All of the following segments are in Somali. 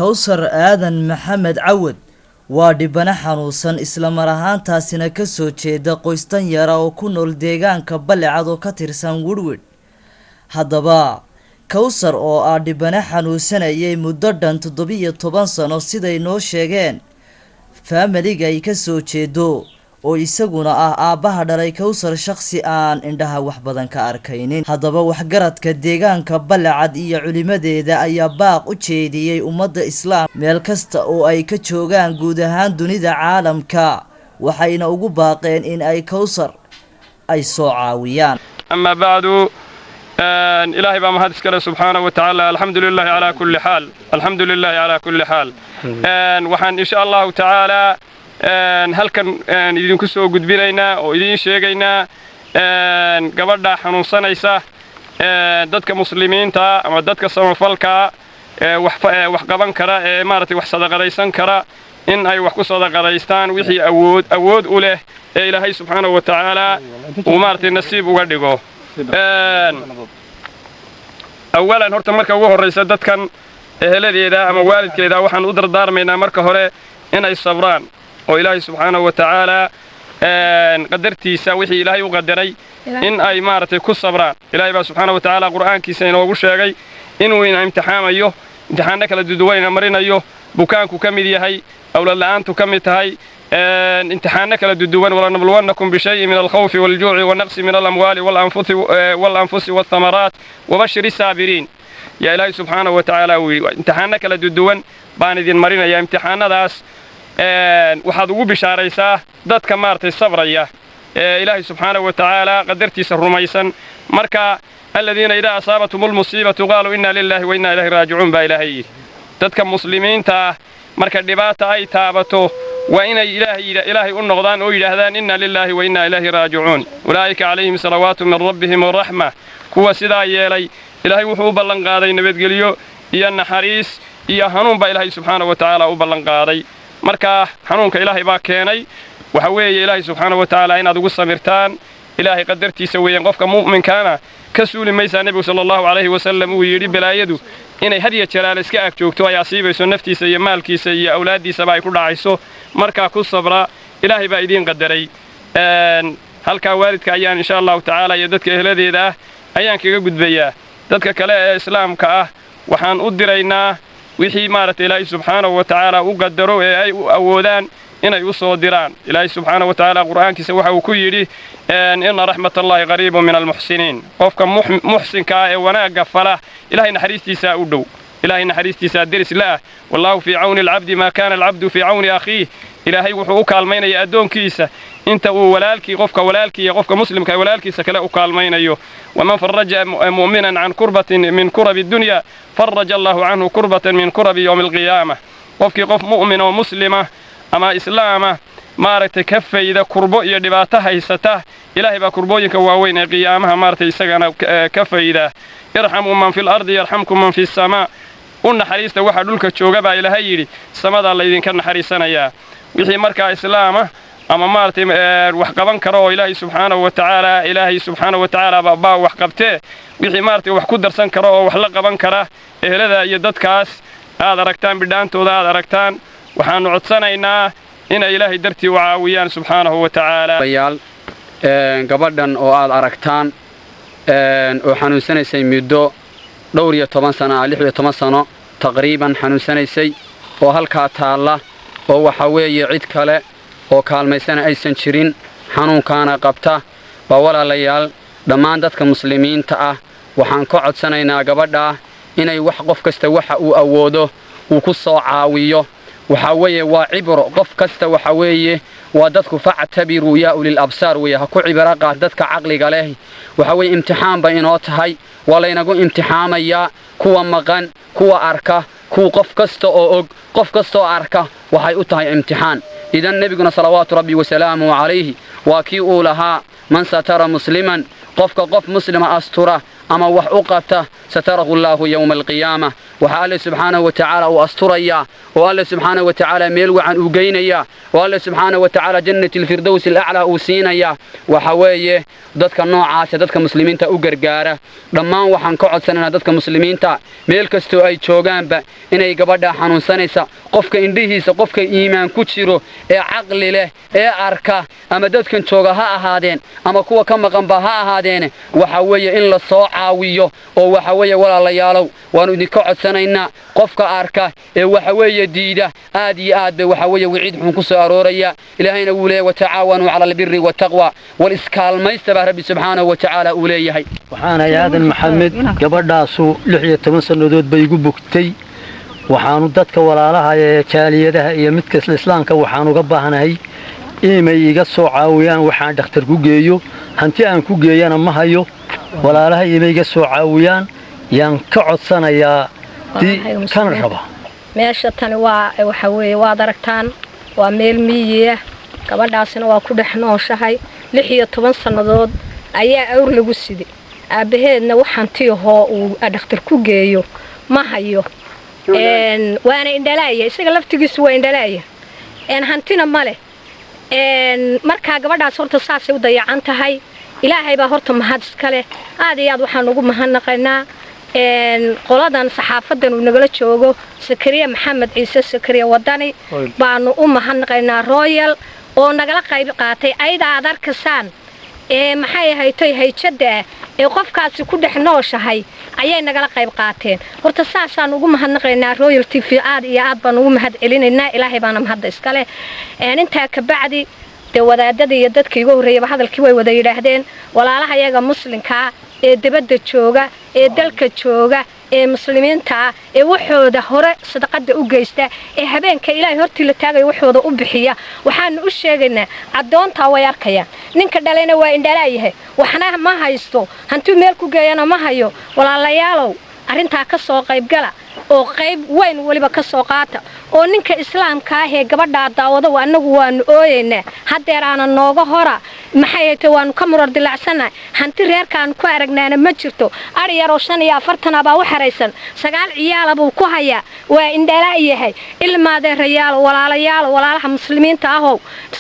كوثر آذن محمد عود waa dhibana xanuunsan isla mar ahaantaasina ka soo jeeda qoystan yara oo ku nool deegaanka Balecad oo ka tirsan Woodward haddaba Kawsar oo ah dhibana xanuunsanayay muddo dhan 17 sano siday noo sheegeen family-ga ay ka soo jeedo oo isaguna ah aabaha dhalay Kawsar shakhsi aan indhaha wax badan ka arkaynin haddaba waxgaradka deegaanka Balecad iyo culimadeeda ayaa baaq u jeediyay ummadda islaam meel kasta oo ay ka joogaan guud ahaan dunida caalamka waxayna ugu baaqeen in ay Kawsar ay soo caawiyaan amma ba'du إلهي بمهد سكره سبحانه وتعالى الحمد لله على كل حال الحمد لله على كل حال وحن إن شاء الله تعالى هل كان يدين كسو قد بيننا ويدين شيئنا قبل حنوصنا يسا دتك مسلمين تا أما دتك سمفلك وحقبان كرا مارتي وحصدق ريسان كرا إن أي وحكو صدق ريستان وحي أود أوله إلهي سبحانه وتعالى ومارتي النسيب وقدقه أولاً هرت مركا وهو الرئيس دتكن أهلذيدا أما والدكيدا وحن أدر دار منا مركا هره إن أي صبران وإلهي سبحانه وتعالى قدرتي سويحي إلهي وقدري إن أي مارتي كل صبران إلهي سبحانه وتعالى قرآن كيسين وقشاقي إنه إن امتحان أيوه امتحانك لدودوين أمرين أيوه بكانكو كمدي هاي أو لأنتو كمتهاي امتحانك لدودوين ولنبلونكم بشيء من الخوف والجوع والنقص من الأموال والأنفس والثمرات وبشر الصابرين يا إلهي سبحانه وتعالى امتحانك لدودوين باندين مرينا يا امتحان داس وحضو بشاريسا داد كمارتي الصبرية إلهي سبحانه وتعالى قدرتي سرميسا مركا الذين إذا أصابتهم المصيبة قالوا إنا لله وإنا إليه راجعون بإلهي داد كمسلمين تا مركا دباتا أي تابتو وإن إلهي النغضان أو إلهذان إنا لله وإنا إليه راجعون أولئك عليهم صلوات من ربهم والرحمة كوا سدا يلي إلهي وحو بلن قادي نبيت قليو إيا نحريس إيا هنون با إلهي سبحانه وتعالى وبلن قادي مركا حنونك إلهي با كيني وحوي إلهي سبحانه وتعالى إن أدو الصمرتان إلهي قدرتي سويا قفك مؤمن كان كسول ميسا النبي صلى الله عليه وسلم ويريب لا يدو inay hadiya jeeraan iska ag joogto ay asiibayso naftiisa iyo maalkiisa iyo awlaadiisa ay ku dhacayso marka ku sabra ilaahay baa idin qadaray halka waalidka ayaan insha Allah taala iyo dadka ehladeeda ayaan kaga gudbayaa dadka kale ee islaamka ah waxaan u diraynaa wixii maartay ilaahay subhanahu wa ta'ala u qadaro ee ay awoodaan inay u soo diraan ilaahay subhanahu wa ta'ala quraankiisa waxa uu ku yiri inna rahmatallahi qariibun min almuhsinin qofka muhsinka ee wanaaga fala ilaahay naxariistiisa u dhow ilaahay naxariistiisa diris la wallahu fi auni alabd ma kana alabd fi auni akhihi ilaahay wuxuu u kaalmaynayaa adoonkiisa inta uu walaalkii qofka muslimka walaalkiisa kale u kaalmaynayo waman faraja mu'minan an kurbatin min kurabi dunya faraja Allahu anhu kurbatan min kurabi yawm alqiyamah qofkii qof mu'min oo muslima ama islaama maartay ka fayda kurbo iyo dhibaato haysata ilaahay baa kurbooyinka waaweyn ee qiyaamaha maartay isagana ka fayda irhamu man fil ardi yarhamkum man fis samaa naxariista waxa dhulka jooga baa ilaahay yiri samada la idinka naxariisanaya wixii markaa islaama ama maartay wax qaban karo oo ilaahay subhanahu wa ta'ala baa wax qabtee wixii maartay wax ku darsan karo oo wax la qaban kara ehelada iyo dadkaas aad aragtaan bidhaantooda aad aragtaan waxaan codsanaynaa in ilaahay dartii u caawiyaan subhanahu wa ta'ala bayaal gabadhan oo aad aragtaan oo xanuunsanaysay muddo dhowr iyo 10 sano 16 sano taqriiban xanuunsanaysay oo halka taala oo waxa weeye cid kale oo kaalmaysana aysan jirin xanuunkaana qabta ba walaalayaal dhammaan dadka muslimiinta ah waxaan ka codsanaynaa gabadha inay wax qof kasta waxa uu awoodo uu ku soo caawiyo waxa weeye waa cibro qof kasta waxa weeye waa dadku factabiru ya ulil absar way ha ku cibra qaad dadka aqliga leh waxa weeye imtixaan ba inoo tahay wala inagu imtixaamaya kuwa maqan kuwa arka kuwa qof kasta oo og qof kasta oo arka waxay u tahay imtixaan idan nabiguna salawaatu rabbi wa salaamu alayhi wa ki ulaha man satara musliman qofka qof muslima astura أما وحقبته ستره الله يوم القيامة وحال سبحانه وتعالى وأستريا والله سبحانه وتعالى ميل عن أوجينيا والله سبحانه وتعالى جنة الفردوس الأعلى أوسينيا وحويه dadka noocaas dadka muslimiinta u gargaara dhammaan waxaan ka codsanaynaa dadka muslimiinta meel kasto ay joogaanba inay gabadha xanuunsanaysa qofka indhihiisa qofka iimaan ku jiro ee aqli leh ee arka ama dadkan jooga ha ahaadeen ama kuwa ka maqanba ha ahaadeen waxa weeye in la soo caawiyo oo waxa weeye walaalayaalow waanu idinka codsanaynaa qofka arka ee waxa weeye diida aad iyo aad bay waxa weeye wiciid xun ku soo arooraya ilaahayna wuu leeyahay watacaawanu cala albirri wattaqwa wal iskaalmaysta rabbi subhanahu wa ta'ala uu leeyahay waxaan aadan maxamed gabadhaasu 16 sanadood bay igu bogtay waxaanu dadka walaalaha ee jaaliyadaha iyo midka islaamka waxaan uga baahanahay inay iga soo caawiyaan waxaan dhakhtar ku geeyo hanti aan ku geeyana ma hayo walaalaha inay iga soo caawiyaan yaan ka codsanayaa kan raba meesha tani waa waxa weeye waad aragtaan waa meel miyiga gabadhaasina waa ku dhexnooshahay 16 sanadood ayaa awr lagu siday aabaheedna waxaan tiihoo uu dhakhtar ku geeyo ma hayo waana indhalaaya isaga laftigiisu waa indhalaaya hantina male markaa gabadhaas horta saasay u dayacan tahay ilaahay baa horta mahad iska leh aad iyo aad waxaan ugu mahadnaqaynaa qoladan saxaafadan uu nagala joogo Sakariya Maxamed Ciise Sakariya Wadani baanu u mahadnaqaynaa Royal oo nagala qayb qaatay ayda aad arkasaan maxay haytay hayjada ee qofkaasi ku dhexnooshahay ayay nagala qayb qaateen horta saasaan ugu mahadnaqaynaa Royal TV aad iyo aad baan ugu mahad celinaynaa ilaahay baana mahad iska leh inta ka bacdi wadaadada iyo dadkii ugu horeeyay hadalkii way wada yiraahdeen walaalaha iyaga muslimka ee dibadda jooga ee dalka jooga ee muslimiinta ee waxooda hore sadaqada u geysta ee habeenka ilaahay hortii la taagay waxooda u bixiya waxaan u sheegaynaa adoonta way arkayaan ninka dhalayna waa indhalaayahay waxna ma haysto hanti meel ku geeyana ma hayo walaalayaalow arinta ka soo qayb gala oo qayb weyn waliba ka soo qaata oo ninka islaamka ah ee gabadha daawada anagu waanu ooyeynaa hadeer aan nooga hora maxay haytay waanu ka murar dilacsanahay hanti reerkaan ku aragnaana ma jirto ari yar oo 45 baa u xareysan 9 ciyaal buu ku hayaa waa indhalaayahay ilmaade rayaal walaalaha muslimiinta ah oo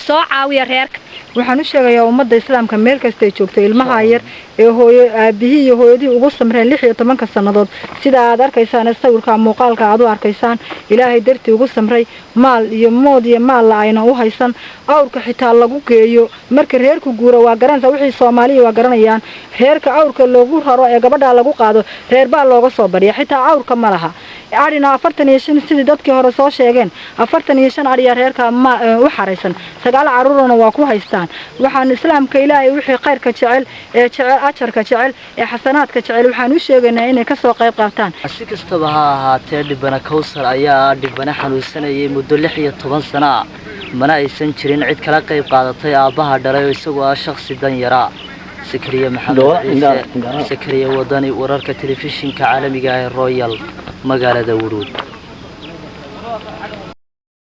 soo caawiya reerka waxaan u sheegayaa ummadda islaamka meel kasta ay joogto ilmaha yar ee hooyo aabihii iyo hooyadii ugu samreen 16 sanadood sida aad arkaysaan sawirka muuqaalka aad u arkaysaan ilaahay dartii ugu samray maal iyo mood iyo maal la ayna u haysan awrka xitaa lagu geeyo marka reerku guura waa garanaysa wixii Soomaaliya waa garanayaan reerka awrka loogu raro ee gabadha lagu qaado reer baa looga soo bariya xitaa awrka ma laha arina 45 sidii dadkii hore soo sheegeen 45 ariya reerka u xareysan 9 caruurna waa ku haystaan waxaan islaamka ilaahay wixii khayrka jecel ee jecel ajarka jecel ee xasanaadka jecel waxaan u sheegaynaa inay ka soo qayb qaataan si kastaba ha ahaatee dhibana Kawsar ayaa dhibana xanuunsanayay muddo 16 sano mana aysan jirin cid kala qayb qaadatay aabaha dhalay isagoo ah shakhsi dan yara Sakariya Maxamed Ciise Sakariya Wadani wararka telefishinka caalamiga ah ee Royal magaalada Wuruud